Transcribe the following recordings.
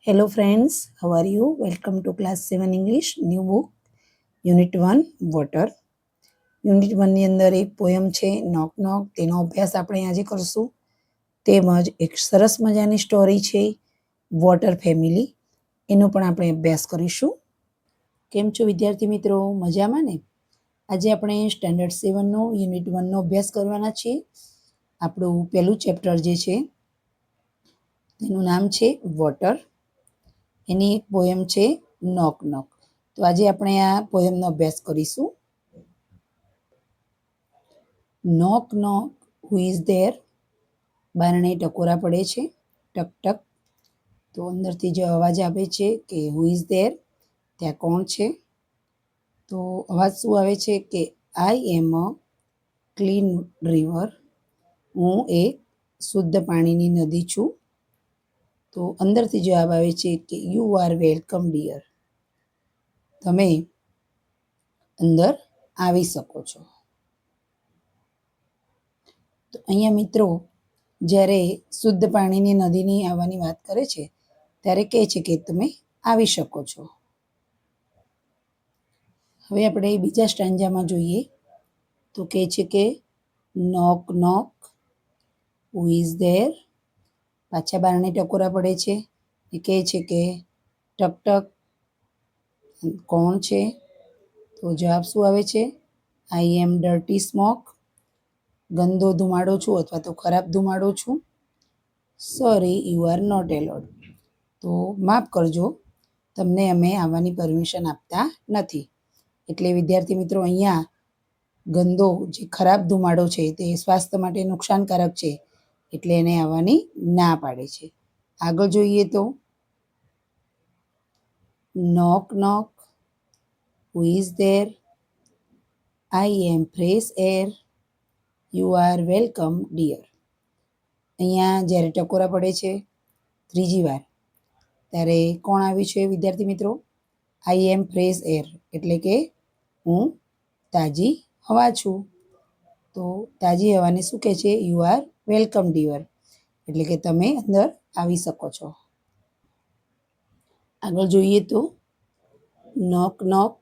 Hello friends, how are you? Welcome to class 7 English, new book, Unit 1, Water. Unit 1 ની અંદર એક poem છે નોક નોક, તેનો અભ્યાસ આપણે આજે કરશું. તેમજ એક સરસ મજાની સ્ટોરી છે વોટર ફેમિલી, એનો પણ આપણે અભ્યાસ કરીશું. કેમ છો વિદ્યાર્થી મિત્રો? મજામાં ને? આજે આપણે સ્ટેન્ડર્ડ 7નો યુનિટ 1નો અભ્યાસ કરવાના છીએ. આપણું પહેલું ચેપ્ટર જે છે તેનું નામ છે વોટર. એની એક પોયમ છે નોક નોક. તો આજે આપણે આ પોયમનો અભ્યાસ કરીશું. નોક નોક, હુ ઇઝ ધેર? બારણે ટકોરા પડે છે, ટક ટક. તો અંદરથી જે અવાજ આવે છે કે હુ ઇઝ ધેર, ત્યાં કોણ છે? તો અવાજ શું આવે છે કે આઈ એમ અ ક્લીન રિવર, હું એક શુદ્ધ પાણીની નદી છું. તો અંદરથી જવાબ આવે છે કે યુ આર વેલકમ ડિયર, તમે અંદર આવી શકો છો. તો અહીંયા મિત્રો જ્યારે શુદ્ધ પાણીની નદીની આવવાની વાત કરે છે ત્યારે કહે છે કે તમે આવી શકો છો. હવે આપણે બીજા સ્ટાન્જામાં જોઈએ તો કહે છે કે નોક નોક, હુ ઇઝ ધેર? પાછા બારણે ટકોરા પડે છે એ કહે છે કે ટક ટક, કોણ છે? તો જવાબ શું આવે છે? આઈ એમ ડર્ટી સ્મોક, ગંદો ધુમાડો છું અથવા તો ખરાબ ધુમાડો છું. સોરી, યુ આર નોટ એલોડ, તો માફ કરજો, તમને અમે આવવાની પરમિશન આપતા નથી. એટલે વિદ્યાર્થી મિત્રો અહીંયા ગંદો જે ખરાબ ધુમાડો છે તે સ્વાસ્થ્ય માટે નુકસાનકારક છે, એટલે એને આવવાની ના પાડે છે. આગળ જોઈએ તો knock knock, who is there? I am fresh air, you are welcome dear. અહીંયા જ્યારે ટકોરા પડે છે ત્રીજી વાર ત્યારે કોણ આવ્યું છે વિદ્યાર્થી મિત્રો? આઈ એમ ફ્રેશ એર, એટલે કે હું તાજી હવા છું. તો તાજી હવાને શું કહે છે? યુ આર વેલકમ ડિયર, એટલે કે તમે અંદર આવી શકો છો. આગળ જોઈએ તો knock knock,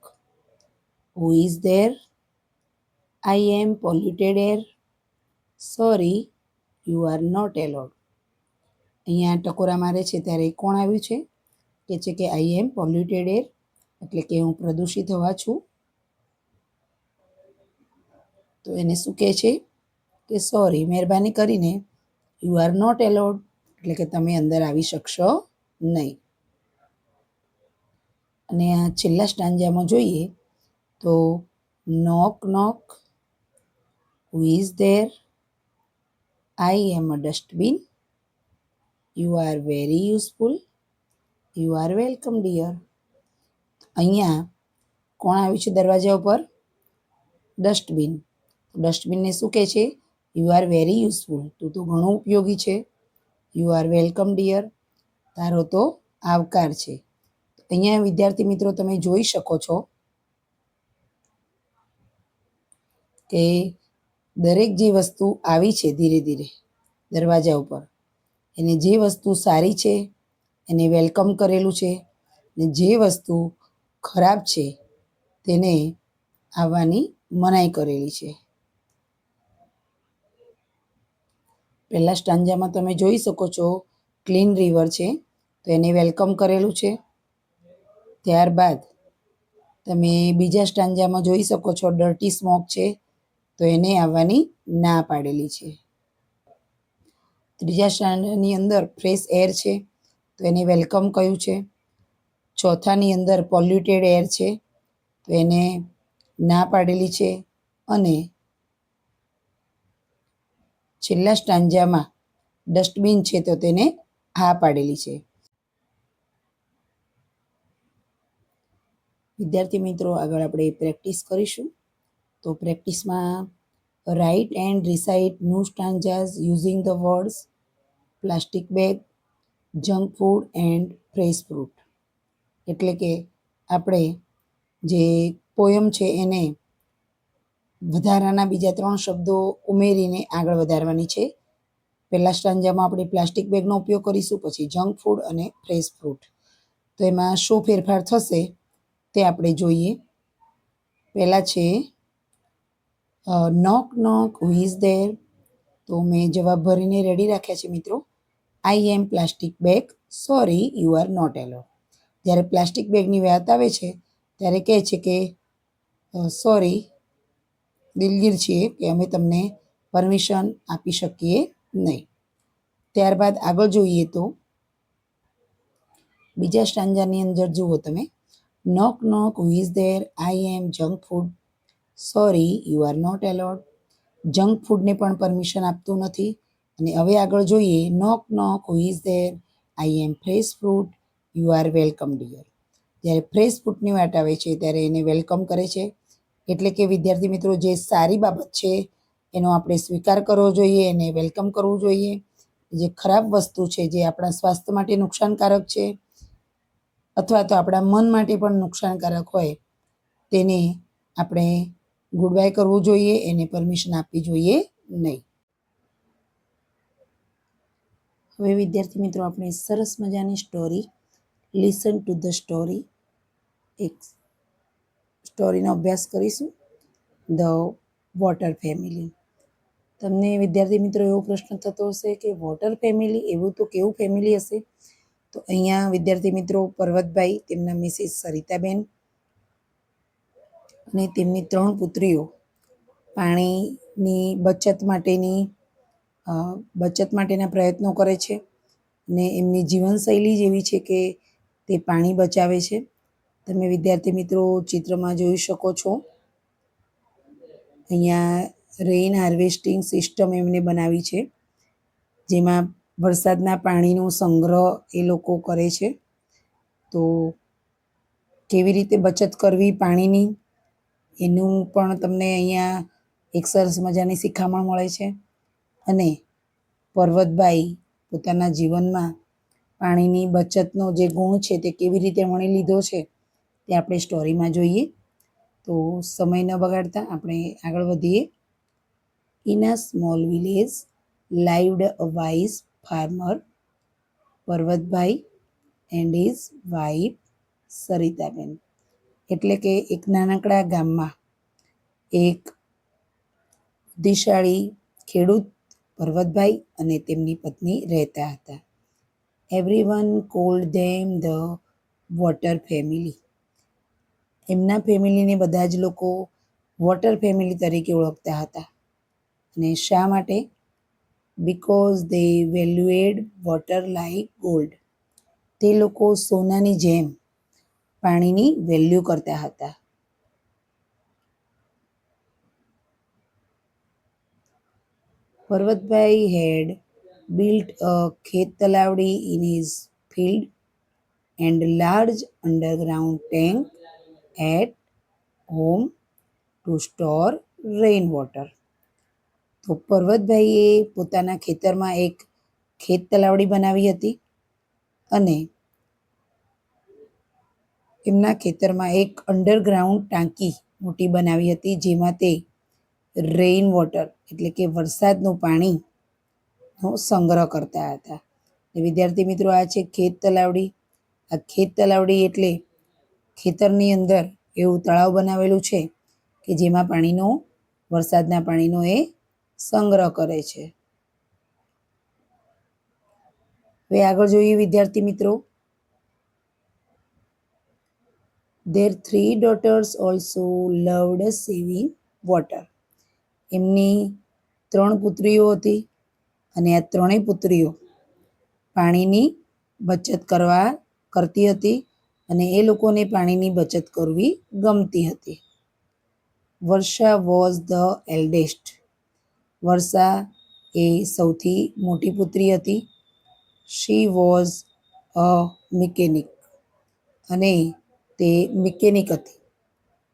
who is there? I am polluted air, sorry, you are not allowed. અહીંયા ટકોરા મારે છે ત્યારે કોણ આવ્યું છે? કે છે કે આઈ એમ પોલ્યુટેડ એર, એટલે કે હું પ્રદૂષિત હવા છું. તો એને શું કહે છે કે સોરી, મહેરબાની કરીને, યુ આર નોટ એલોડ, એટલે કે તમે અંદર આવી શકશો નહીં. અને આ છેલ્લા સ્ટાન્જામાં જોઈએ તો knock knock, who is there? I am a dustbin, you are very useful, you are welcome dear. અહીંયા કોણ આવ્યું છે દરવાજા ઉપર? ડસ્ટબિન. ડસ્ટબિનને શું કહે છે? યુ આર વેરી યુઝફુલ, તું તો ઘણું ઉપયોગી છે. યુ આર વેલકમ ડિયર, તારો તો આવકાર છે. અહીંયા વિદ્યાર્થી મિત્રો તમે જોઈ શકો છો કે દરેક જે વસ્તુ આવી છે ધીરે ધીરે દરવાજા ઉપર, એને જે વસ્તુ સારી છે એને વેલકમ કરેલું છે, ને જે વસ્તુ ખરાબ છે તેને આવવાની મનાઈ કરેલી છે. પહેલા સ્ટાન્જામાં તમે જોઈ શકો છો ક્લીન રિવર છે, તો એને વેલકમ કરેલું છે. ત્યારબાદ તમે બીજા સ્ટાન્જામાં જોઈ શકો છો ડર્ટી સ્મોક છે, તો એને આવવાની ના પાડેલી છે. ત્રીજા સ્ટાન્ડની અંદર ફ્રેશ એર છે, તો એને વેલકમ કહ્યું છે. ચોથાની અંદર પોલ્યુટેડ એર છે, તો એને ના પાડેલી છે. અને છેલ્લા સ્ટાન્જામાં ડસ્ટબિન છે, તો તેને હા પાડેલી છે. વિદ્યાર્થી મિત્રો આગળ આપણે પ્રેક્ટિસ કરીશું. તો પ્રેક્ટિસમાં write and recite new stanzas using the words plastic bag, junk food and fresh fruit. એટલે કે આપણે જે પોયમ છે એને વધારાના બીજા 3 શબ્દો ઉમેરીને આગળ વધારવાની છે. પહેલા સ્ટાન્જામાં આપણે પ્લાસ્ટિક બેગનો ઉપયોગ કરીશું, પછી જંક ફૂડ અને ફ્રેશ ફ્રૂટ. તો એમાં શું ફેરફાર થશે તે આપણે જોઈએ. પહેલાં છે નોક નોક હુ ઇઝ ધેર. તો મેં જવાબ ભરીને રેડી રાખ્યા છે મિત્રો. I am plastic bag, sorry you are not allowed. જ્યારે પ્લાસ્ટિક બેગની વાત આવે છે ત્યારે કહે છે કે સોરી, દિલગીર છીએ કે અમે તમને પરમિશન આપી શકીએ નહીં. ત્યારબાદ આગળ જોઈએ તો બીજા સ્ટાન્જાની અંદર જુઓ તમે, knock knock who is there, I am junk food, sorry you are not allowed. Junk ફૂડને પણ પરમિશન આપતું નથી. અને હવે આગળ જોઈએ, knock knock who is there, I am fresh fruit, you are welcome dear. જ્યારે ફ્રેશ ફ્રૂટની વાત આવે છે ત્યારે એને વેલકમ કરે છે. એટલે કે વિદ્યાર્થી મિત્રો, જે સારી બાબત છે એનો આપણે સ્વીકાર કરવો જોઈએ, એને વેલકમ કરવું જોઈએ. જે ખરાબ વસ્તુ છે, જે આપણા સ્વાસ્થ્ય માટે નુકસાનકારક છે અથવા તો આપણા મન માટે પણ નુકસાનકારક હોય, તેને આપણે ગુડ બાય કરવું જોઈએ, એને પરમિશન આપવી જોઈએ નહીં. હવે વિદ્યાર્થી મિત્રો, આપણે સરસ મજાની story, listen to the story, એક સ્ટોરીનો અભ્યાસ કરીશું, ધ વોટર ફેમિલી. તમને વિદ્યાર્થી મિત્રો એવો પ્રશ્ન થતો હશે કે વોટર ફેમિલી, એવું તો કેવું ફેમિલી હશે? તો અહીંયા વિદ્યાર્થી મિત્રો, પર્વતભાઈ, તેમના મિસિસ સરિતાબેન અને તેમની 3 પુત્રીઓ પાણીની બચત માટેના પ્રયત્નો કરે છે. અને એમની જીવનશૈલી જ એવી છે કે તે પાણી બચાવે છે. તમે વિદ્યાર્થી મિત્રો ચિત્રમાં જોઈ શકો છો, અહીંયા રેઇન હાર્વેસ્ટિંગ સિસ્ટમ એમને બનાવી છે, જેમાં વરસાદના પાણીનો સંગ્રહ એ લોકો કરે છે. તો કેવી રીતે બચત કરવી પાણીની, એનું પણ તમને અહીંયા એક સરસ મજાની શિખામણ મળે છે. અને પર્વતભાઈ પોતાના જીવનમાં પાણીની બચતનો જે ગુણ છે તે કેવી રીતે વણી લીધો છે તે આપણે સ્ટોરીમાં જોઈએ. તો સમય ન બગાડતા આપણે આગળ વધીએ. In a small village lived a wise farmer, Parvatbhai and his wife Saritaben. એટલે કે એક નાનકડા ગામમાં એક બુદ્ધિશાળી ખેડૂત પર્વતભાઈ અને તેમની પત્ની રહેતા હતા. Everyone cold them the water family. એમના ફેમિલીને બધા જ લોકો વોટર ફેમિલી તરીકે ઓળખતા હતા. અને શા માટે? Because they valued water like gold. તે લોકો સોનાની જેમ પાણીની વેલ્યુ કરતા હતા. પર્વતભાઈ had built a ખેત તલાવડી in his field and large underground tank at home to store rainwater. તો પર્વતભાઈએ પોતાના ખેતરમાં એક ખેત તલાવડી બનાવી હતી અને એમના ખેતરમાં એક અંડરગ્રાઉન્ડ ટાંકી મોટી બનાવી હતી, જેમાં તે રેઇન વોટર એટલે કે વરસાદનું પાણીનો સંગ્રહ કરતા હતા. વિદ્યાર્થી મિત્રો, આ છે ખેત તલાવડી. આ ખેત તલાવડી એટલે ખેતરની અંદર એવું તળાવ બનાવેલું છે કે જેમાં વરસાદના પાણીનો એ સંગ્રહ કરે છે. હવે આગળ જોઈએ વિદ્યાર્થી મિત્રો. Their 3 daughters also loved saving water. એમની 3 પુત્રીઓ હતી અને આ 3 પુત્રીઓ પાણીની બચત કરતી હતી અને એ લોકોને પાણીની બચત કરવી ગમતી હતી. વર્ષા વોઝ ધ એલ્ડેસ્ટ. વર્ષા એ સૌથી મોટી પુત્રી હતી. She was a mechanic. અને તે મિકેનિક હતી.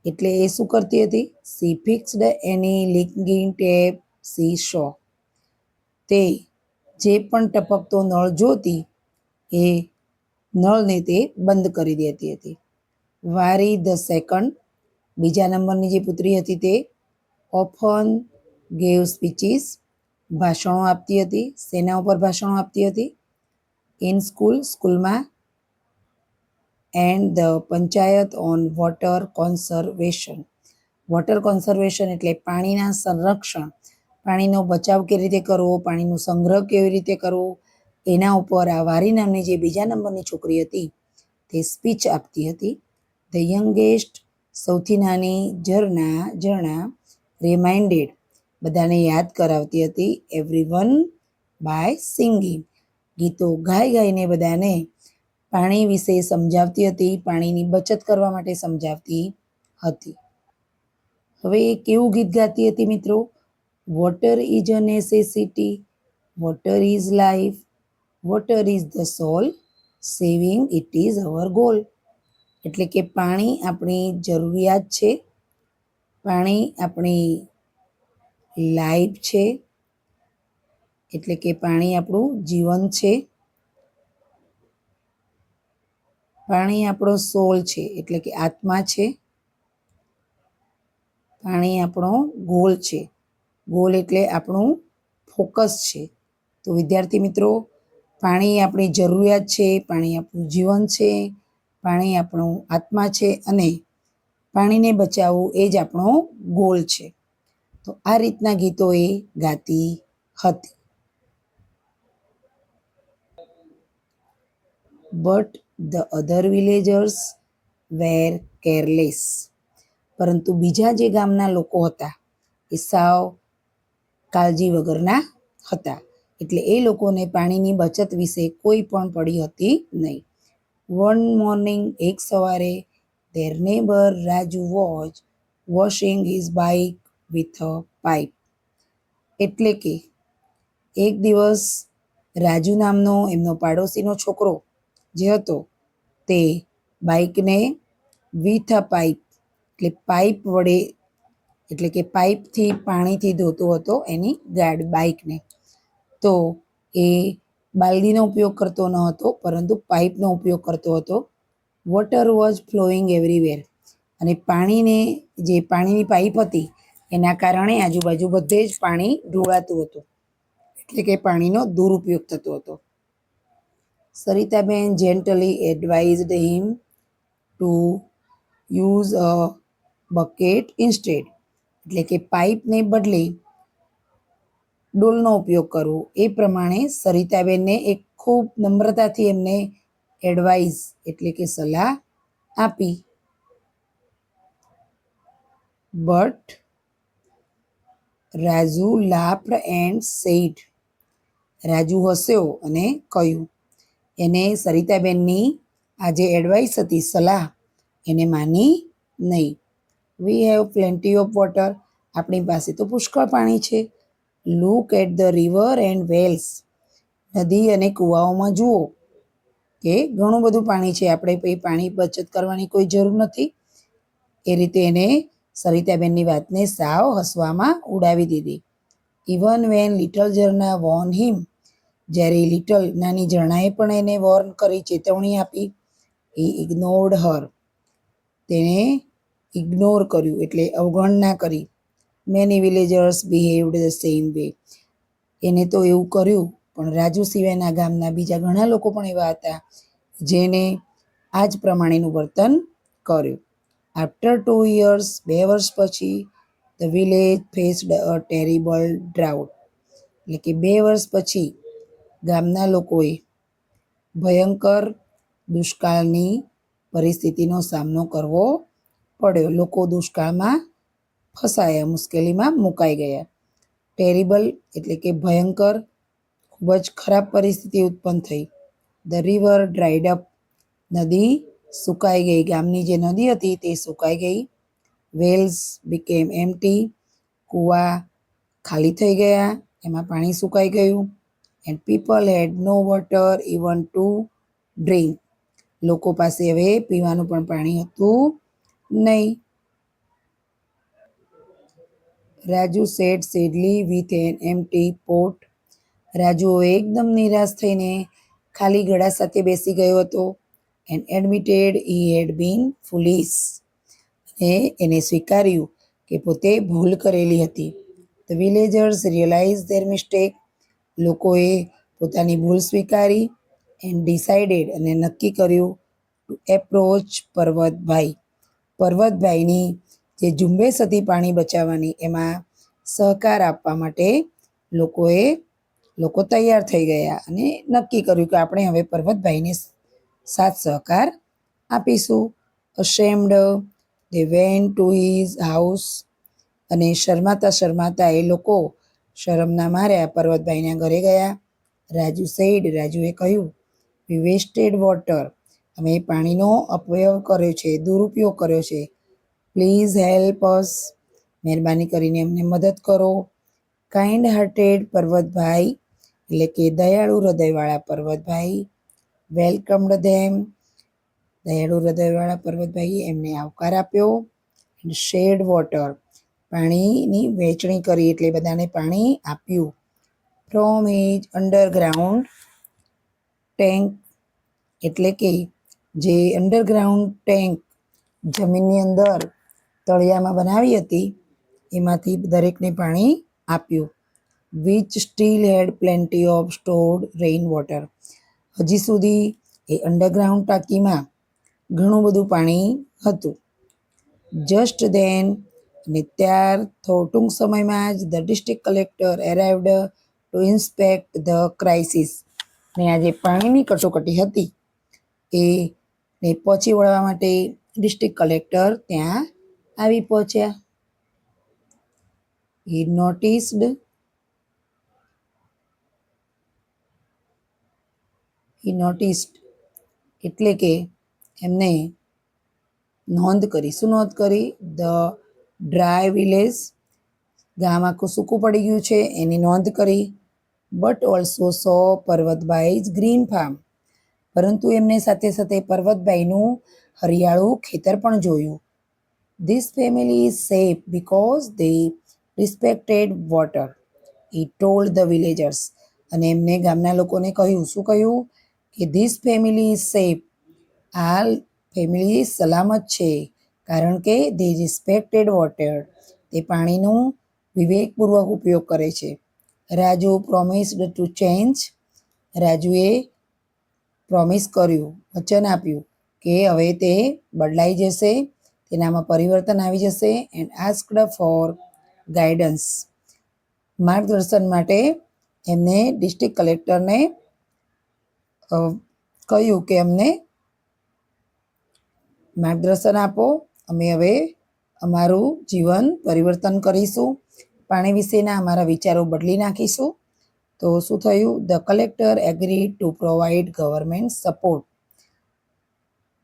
એટલે એ શું કરતી હતી? She fixed any leaking tap she saw. તે જે પણ ટપકતો નળ જોતી એ નળને તે બંધ કરી દેતી હતી. વારી ધ સેકન્ડ. બીજા નંબરની જે પુત્રી હતી તે ઓફન ગેવ સ્પીચીસ. ભાષણો આપતી હતી. શેના ઉપર ભાષણો આપતી હતી? ઇન સ્કૂલમાં and the panchayat on water conservation. Water conservation એટલે પાણીના સંરક્ષણ, પાણીનો બચાવ કેવી રીતે કરવો, પાણીનો સંગ્રહ કેવી રીતે કરવો, એના ઉપર આ વારી નામની જે બીજા નંબરની છોકરી હતી તે સ્પીચ આપતી હતી. ધ યંગેસ્ટ, સૌથી નાની ઝરણા રિમાઇન્ડેડ, બધાને યાદ કરાવતી હતી. એવરીવન બાય સિંગિંગ, ગીતો ગાઈને બધાને પાણી વિશે સમજાવતી હતી, પાણીની બચત કરવા માટે સમજાવતી હતી. હવે એ કેવું ગીત ગાતી હતી મિત્રો? Water is a necessity, water is life, water is the solve, saving it is our goal. એટલે કે પાણી આપણી જરૂરિયાત છે, પાણી આપણી લાઈફ છે, એટલે કે પાણી આપણું જીવન છે, પાણી આપણો સોલ છે, એટલે કે આત્મા છે, પાણી આપણો ગોલ છે. ગોલ એટલે આપણું ફોકસ છે. તો વિદ્યાર્થી મિત્રો, પાણી આપણી જરૂરિયાત છે, પાણી આપણું જીવન છે, પાણી આપણો આત્મા છે અને પાણીને બચાવવું એ જ આપણો ગોલ છે. તો આ રીતના ગીતો એ ગાતી હતી. But the other villagers were careless. પરંતુ બીજા જે ગામના લોકો હતા એ સાવ કાળજી વગરના હતા. એટલે એ લોકોને પાણીની બચત વિશે કોઈ પણ પડી હતી નહીં. વન મોર્નિંગ, એક સવારે, their neighbor Raju was washing his bike with a pipe. એટલે કે એક દિવસ રાજુ નામનો એમનો પાડોશીનો છોકરો જે હતો તે બાઇકને વિથ અ પાઇપ એટલે પાઇપ વડે એટલે કે પાઇપથી પાણીથી ધોતો હતો એની બાઇકને. તો એ બાલદીનો ઉપયોગ કરતો ન હતો પરંતુ પાઇપનો ઉપયોગ કરતો હતો. વોટર વોઝ ફ્લોઈંગ એવરીવેર, અને પાણીની પાઇપ હતી એના કારણે આજુબાજુ બધે જ પાણી ઢોળાતું હતું, એટલે કે પાણીનો દુરુપયોગ થતો હતો. Saritaben gently advised him to use a bucket instead, એટલે કે પાઇપને બદલે ડોલનો ઉપયોગ કરવો. એ પ્રમાણે સરિતાબેનને એક ખૂબ નમ્રતાથી એમને એડવાઇસ એટલે કે સલાહ આપી. But Raju laughed and said, Raju હસ્યો અને કહ્યું. એને સરિતાબેનની આ જે એડવાઇસ હતી, સલાહ, એને માની નહીં. We have plenty of water, આપણી પાસે તો પુષ્કળ પાણી છે. Look at the river and wells, નદી અને કૂવાઓમાં જુઓ કે ઘણું બધું પાણી છે, આપણે પાણી બચત કરવાની કોઈ જરૂર નથી. એ રીતે એને સરિતાબેનની વાતને સાવ હસવામાં ઉડાવી દીધી. Even when little Zarna warned him, જ્યારે લિટલ નાની ઝરણાએ પણ એને વોર્ન કરી, ચેતવણી આપી. હી ઇગ્નોર્ડ હર, તેને ઇગ્નોર કર્યું એટલે અવગણના કરી. Many villagers behaved the same way, એને તો એવું કર્યું, પણ રાજુ સિવાયના ગામના બીજા ઘણા લોકો પણ એવા હતા જેને આ જ પ્રમાણેનું વર્તન કર્યું. આફ્ટર 2 years, 2 વર્ષ પછી, the village faced a terrible ડ્રાઉટ, એટલે કે 2 વર્ષ પછી ગામના લોકોએ ભયંકર દુષ્કાળની પરિસ્થિતિનો સામનો કરવો પડ્યો. લોકો દુષ્કાળમાં ફસાયા, મુશ્કેલીમાં મુકાઈ ગયા. ટેરિબલ એટલે કે ભયંકર, ખૂબ જ ખરાબ પરિસ્થિતિ ઉત્પન્ન થઈ. ધ રિવર ડ્રાઈડ અપ, નદી સુકાઈ ગઈ, ગામની જે નદી હતી તે સુકાઈ ગઈ. વેલ્સ બીકેમ એમ્પ્ટી, કૂવા ખાલી થઈ ગયા, એમાં પાણી સુકાઈ ગયું. And people had no water even to drink, લોકો પાસે હવે પીવાનું પણ પાણી હતું નહીં. Raju said sadly with an empty pot, Raju એકદમ નિરાશ થઈને ખાલી ગળા સાથે બેસી ગયો હતો. એન્ડ એડમિટેડ હી હેડ બીન ફુલિશ, એને સ્વીકાર્યું કે પોતે ભૂલ કરેલી હતી. The villagers realise their mistake. લોકોએ પોતાની ભૂલ સ્વીકારી એન્ડ ડિસાઇડેડ અને નક્કી કર્યું ટુ એપ્રોચ પર્વતભાઈ. પર્વતભાઈની જે ઝુંબેશ હતી પાણી બચાવવાની એમાં સહકાર આપવા માટે લોકો તૈયાર થઈ ગયા અને નક્કી કર્યું કે આપણે હવે પર્વતભાઈને સાથ સહકાર આપીશું. અશેમ્ડ દે વેન્ટ ટુ હિઝ હાઉસ. અને શરમાતા એ લોકો શરમના માર્યા પર્વતભાઈના ઘરે ગયા. રાજુએ કહ્યું, વી વેસ્ટેડ વોટર. અમે પાણીનો અપવ્યય કર્યો છે, દુરુપયોગ કર્યો છે. Please help us. મહેરબાની કરીને અમને મદદ કરો. કાઇન્ડ હાર્ટેડ પર્વતભાઈ એટલે કે દયાળુ હૃદયવાળા પર્વતભાઈ વેલકમ્ડ ધેમ. દયાળુ હૃદયવાળા પર્વતભાઈએ એમને આવકાર આપ્યો. And shade water. પાણીની વહેંચણી કરી એટલે બધાને પાણી આપ્યું. ફ્રોમ હિઝ અંડરગ્રાઉન્ડ ટેન્ક એટલે કે જે અંડરગ્રાઉન્ડ ટેન્ક જમીનની અંદર તળિયામાં બનાવી હતી એમાંથી દરેકને પાણી આપ્યું. Which still had plenty of stored rain water. હજી સુધી એ અંડરગ્રાઉન્ડ ટાંકીમાં ઘણું બધું પાણી હતું. જસ્ટ ધેન અને ટૂંક સમયમાં જ the district collector arrived to inspect the crisis. ને આ જે પાણીની કટોકટી હતી એને પહોંચી વળવા માટે ડિસ્ટ્રિક્ટ કલેક્ટર ત્યાં આવી પહોંચ્યા. He noticed એટલે કે એમને નોંધ કરી. શું નોંધ કરી? The dry village. ગામ આખું સૂકું પડી ગયું છે એની નોંધ કરી. But also saw Parvatbhai's green farm. પરંતુ એમને સાથે સાથે પર્વતભાઈનું હરિયાળું ખેતર પણ જોયું. This family is safe because they respected water. He told the villagers. અને એમને ગામના લોકોને કહ્યું. શું કહ્યું? કે ધીસ ફેમિલી ઇઝ સેફ. આ ફેમિલી સલામત છે કારણ કે they respected water. તે પાણીનું વિવેકપૂર્વક ઉપયોગ કરે છે. Raju promised to change. રાજુએ પ્રોમિસ કર્યું, વચન આપ્યું કે હવે તે બદલાઈ જશે, તેનામાં પરિવર્તન આવી જશે. And asked for guidance. માર્ગદર્શન માટે એમને ડિસ્ટ્રિક્ટ કલેક્ટરને કહ્યું કે અમને માર્ગદર્શન આપો, અમે હવે અમારું જીવન પરિવર્તન કરીશું, પાણી વિશેના અમારા વિચારો બદલી નાખીશું. તો શું થયું? The collector agreed two provide government support.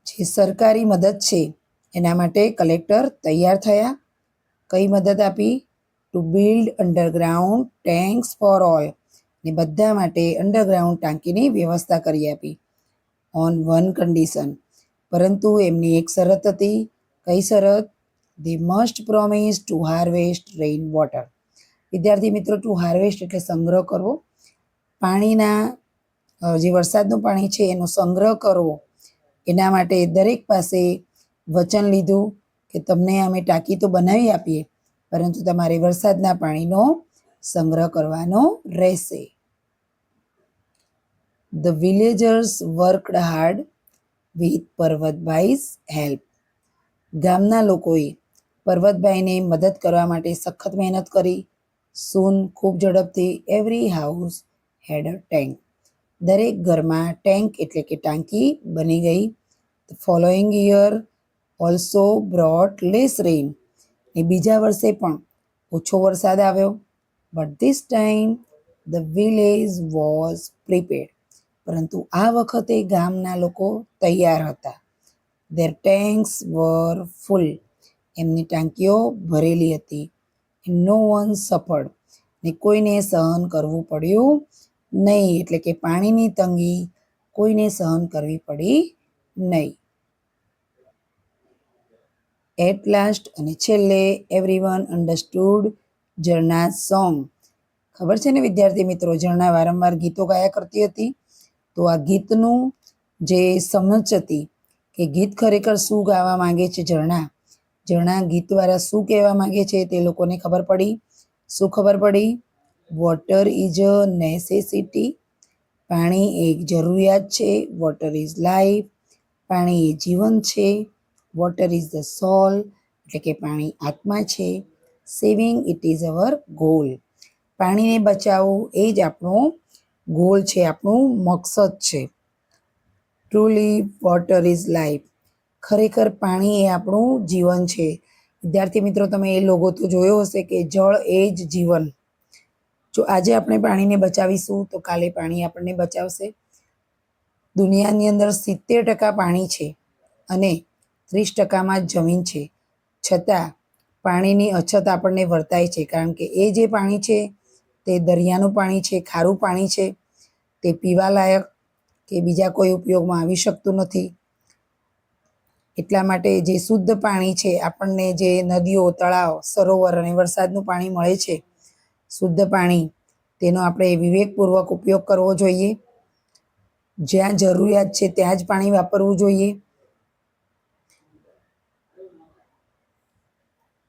જે સરકારી મદદ છે એના માટે કલેક્ટર તૈયાર થયા. કઈ મદદ આપી? To build underground tanks for all. ને બધા માટે અંડરગ્રાઉન્ડ ટાંકીની વ્યવસ્થા કરી આપી. On one condition. પરંતુ એમની એક શરત હતી. કઈ શરત? they must promise to harvest rain water. વિદ્યાર્થી મિત્રો, ટુ હાર્વેસ્ટ એટલે સંગ્રહ કરવો. પાણીના જે વરસાદનું પાણી છે એનો સંગ્રહ કરવો. એના માટે દરેક પાસે વચન લીધું કે તમને અમે ટાંકી તો બનાવી આપીએ પરંતુ તમારે વરસાદના પાણીનો સંગ્રહ કરવાનો રહેશે. The villagers worked hard with પર્વતભાઈ's help. ગામના લોકોએ પર્વતભાઈને મદદ કરવા માટે સખત મહેનત કરી. સૂન ખૂબ ઝડપથી every house had a tank. દરેક ઘરમાં ટેન્ક એટલે કે ટાંકી બની ગઈ. The following year also brought less rain. ને બીજા વર્ષે પણ ઓછો વરસાદ આવ્યો. But this time the village was prepared. પરંતુ આ વખતે ગામના લોકો તૈયાર હતા. Their tanks were full. એમની ટાંકીઓ ભરેલી હતી. No one suffered. ને કોઈને સહન કરવું પડ્યું નહીં. એટલે કે પાણીની તંગી કોઈને સહન કરવી પડી નહીં. એટ લાસ્ટ અને છેલ્લે એવરીવન અન્ડરસ્ટુડ ઝરણાઝ સોંગ. ખબર છે ને વિદ્યાર્થી મિત્રો, ઝરણા વારંવાર ગીતો ગાયા કરતી હતી. તો આ ગીતનું જે સમજ હતી કે ગીત ખરેખર શું ગાવા માંગે છે ઝરણા ગીત દ્વારા શું કહેવા માંગે છે તે લોકોને ખબર પડી. શું ખબર પડી? Water is a necessity. પાણી એક જરૂરિયાત છે. Water is life. પાણી એ જીવન છે. વોટર ઇઝ ધ સોલ, એટલે કે પાણી આત્મા છે. Saving it is our goal. પાણીને બચાવવું એ જ આપણો ગોલ છે, આપણું મકસદ છે. Truly water is life. ખરેખર પાણી એ આપણું જીવન છે. વિદ્યાર્થી મિત્રો, તમે એ લોગો તો જોયો હશે કે જળ એ જ જીવન. જો આજે આપણે પાણીને બચાવીશું તો કાલે પાણી આપણને બચાવશે. દુનિયાની અંદર 70% પાણી છે અને 30%માં જમીન છે. છતાં પાણીની અછત આપણને વર્તાય છે, કારણ કે એ જે પાણી છે તે દરિયાનું પાણી છે, ખારું પાણી છે. તે પીવાલાયક કે બીજા કોઈ ઉપયોગમાં આવી શકતું નથી. એટલા માટે જે શુદ્ધ પાણી છે, આપણને જે નદીઓ, તળાવ, સરોવર અને વરસાદનું પાણી મળે છે, શુદ્ધ પાણી, તેનો આપણે વિવેકપૂર્વક ઉપયોગ કરવો જોઈએ. જ્યાં જરૂરિયાત છે ત્યાં જ પાણી વાપરવું જોઈએ.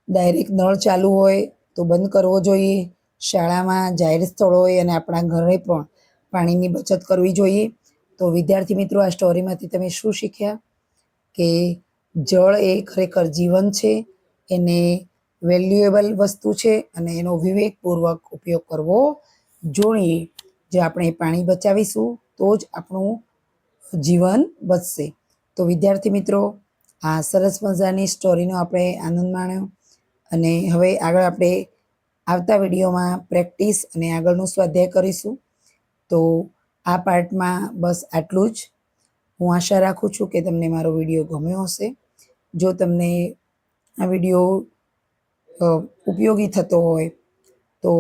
ડાયરેક્ટ નળ ચાલુ હોય તો બંધ કરવો જોઈએ. શાળામાં, જાહેર સ્થળોએ અને આપણા ઘરે પણ પાણીની બચત કરવી જોઈએ. તો વિદ્યાર્થી મિત્રો, આ સ્ટોરીમાંથી તમે શું શીખ્યા? કે જળ એ ખરેખર જીવન છે, એને વેલ્યુએબલ વસ્તુ છે અને એનો વિવેકપૂર્વક ઉપયોગ કરવો જોઈએ. જો આપણે પાણી બચાવીશું તો જ આપણું જીવન બચશે. તો વિદ્યાર્થી મિત્રો, આ સરસ મજાની સ્ટોરીનો આપણે આનંદ માણ્યો અને હવે આગળ આપણે આવતા વિડીયોમાં પ્રેક્ટિસ અને આગળનું સ્વાધ્યાય કરીશું. તો આ પાર્ટમાં બસ આટલું જ. હું આશા રાખું છું કે તમને મારો વિડીયો ગમ્યો હશે. જો તમને આ વિડીયો ઉપયોગી થતો હોય તો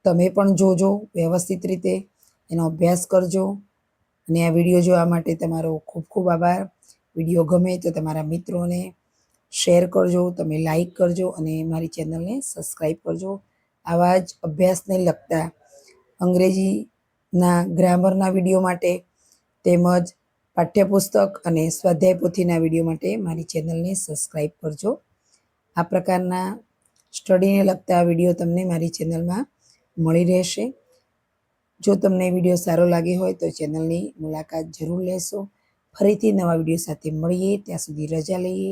તમે પણ જોજો, વ્યવસ્થિત રીતે એનો અભ્યાસ કરજો. અને આ વિડીયો જોવા માટે તમારો ખૂબ ખૂબ આભાર. વિડીયો ગમે તો તમારા મિત્રોને શેર કરજો, તમે લાઈક કરજો અને મારી ચેનલને સબસ્ક્રાઈબ કરજો. આવા જ અભ્યાસને લગતા અંગ્રેજીના ગ્રામરના વિડીયો માટે તેમજ પાઠ્યપુસ્તક અને સ્વાધ્યાય પોથીના વિડીયો માટે મારી ચેનલને સબસ્ક્રાઈબ કરજો. આ પ્રકારના સ્ટડીને લગતા વિડીયો તમને મારી ચેનલમાં મળી રહેશે. જો તમને વિડીયો સારો લાગ્યો હોય તો ચેનલની મુલાકાત જરૂર લેશો. ફરીથી નવા વિડીયો સાથે મળીએ. ત્યાં સુધી રજા લઈએ.